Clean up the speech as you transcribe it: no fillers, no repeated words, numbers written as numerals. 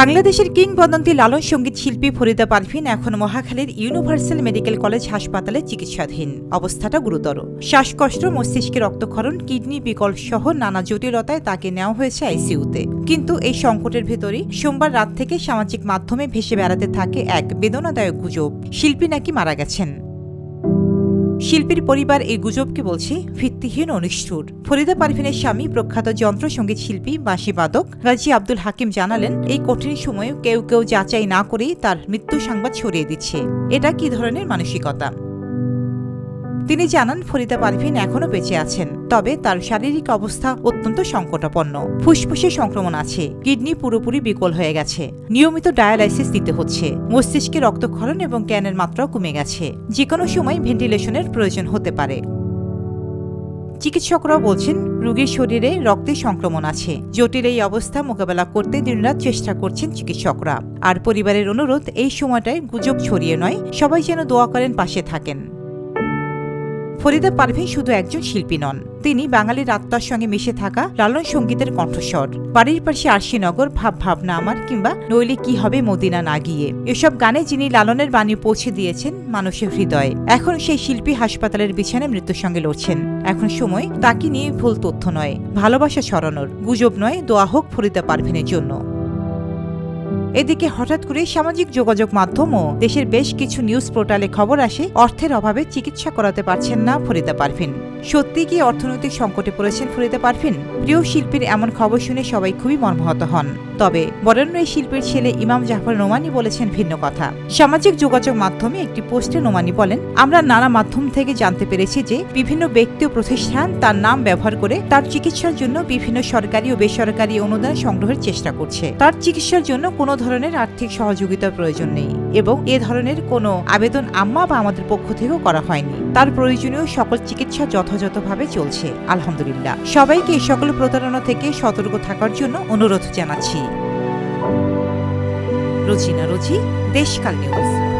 বাংলাদেশের কিংবদন্তি লালন সঙ্গীত শিল্পী ফরিদা পারভিন এখন মহাখালীর ইউনিভার্সাল মেডিকেল কলেজ হাসপাতালে চিকিৎসাধীন। অবস্থাটা গুরুতর। শ্বাসকষ্ট, মস্তিষ্কে রক্তক্ষরণ, কিডনি বিকল সহ নানা জটিলতায় তাকে নেওয়া হয়েছে আইসিইউতে। কিন্তু এই সংকটের ভেতরই সোমবার রাত থেকে সামাজিক মাধ্যমে ভেসে বেড়াতে থাকে এক বেদনাদায়ক গুজব, শিল্পী নাকি মারা গেছেন। শিল্পীর পরিবার এই গুজবকে বলছে ভিত্তিহীন ও নিষ্ঠুর। ফরিদা পারভিনের স্বামী প্রখ্যাত যন্ত্রসঙ্গীত শিল্পী বাঁশিবাদক গাজী আব্দুল হাকিম জানালেন, এই কঠিন সময়ে কেউ কেউ যাচাই না করেই তার মৃত্যু সংবাদ ছড়িয়ে দিচ্ছে। এটা কি ধরনের মানসিকতা? তিনি জানান, ফরিদা পারভিন এখনও বেঁচে আছেন, তবে তার শারীরিক অবস্থা অত্যন্ত সংকটাপন্ন। ফুসফুসে সংক্রমণ আছে, কিডনি পুরোপুরি বিকল হয়ে গেছে, নিয়মিত ডায়ালাইসিস দিতে হচ্ছে, মস্তিষ্কে রক্তক্ষরণ এবং জ্ঞানের মাত্রাও কমে গেছে, যে কোনো সময় ভেন্টিলেশনের প্রয়োজন হতে পারে। চিকিৎসকরাও বলছেন, রোগীর শরীরে রক্তে সংক্রমণ আছে। জটিল এই অবস্থা মোকাবেলা করতে দিনরাত চেষ্টা করছেন চিকিৎসকরা। আর পরিবারের অনুরোধ, এই সময়টায় গুজব ছড়িয়ে নয়, সবাই যেন দোয়া করেন, পাশে থাকেন। ফরিদা পারভিন শুধু একজন শিল্পী নন, তিনি বাঙালির আত্মার সঙ্গে মিশে থাকা লালন সঙ্গীতের কণ্ঠস্বর। বাড়ির পাশে আরশিনগর, ভাব ভাবনা আমার, কিংবা নইলে কি হবে মদিনা না গিয়ে, এসব গানে যিনি লালনের বাণী পৌঁছে দিয়েছেন মানুষের হৃদয়ে। এখন সেই শিল্পী হাসপাতালের বিছানায় মৃত্যুর সঙ্গে লড়ছেন। এখন সময় তাকে নিয়ে ভুল তথ্য নয়, ভালোবাসা ছড়ানোর, গুজব নয়, দোয়া হোক ফরিদা পারভিনের জন্য। এদিকে হঠাৎ করে সামাজিক যোগাযোগ মাধ্যম ও দেশের বেশ কিছু নিউজ পোর্টালে খবর আসে, অর্থের অভাবে চিকিৎসা করাতে পারছেন না ফরিদা পারভিন। সত্যি কি অর্থনৈতিক সংকটে পড়েছেন ফরিদা পারভিন? প্রিয় শিল্পীর এমন খবর শুনে সবাই খুবই মর্মাহত হন। তবে বরেণ্য এই শিল্পীর ছেলে ইমাম জাফর নোমানী বলেছেন ভিন্ন কথা। সামাজিক যোগাযোগ মাধ্যমে একটি পোস্টে নোমানী বলেন, আমরা নানা মাধ্যম থেকে জানতে পেরেছি যে বিভিন্ন ব্যক্তি ও প্রতিষ্ঠান তার নাম ব্যবহার করে তার চিকিৎসার জন্য বিভিন্ন সরকারি ও বেসরকারি অনুদান সংগ্রহের চেষ্টা করছে। তার চিকিৎসার জন্য কোনো ধরনের আর্থিক সহযোগিতার প্রয়োজন নেই এবং এ ধরনের কোনো আবেদন আম্মা বা আমাদের পক্ষ থেকেও করা হয়নি। তার প্রয়োজনীয় সকল চিকিৎসা যথাযথভাবে চলছে, আলহামদুলিল্লাহ। সবাইকে এই সকল প্রতারণা থেকে সতর্ক থাকার জন্য অনুরোধ জানাচ্ছি। রোজিনা রোজি, দেশকাল নিউজ।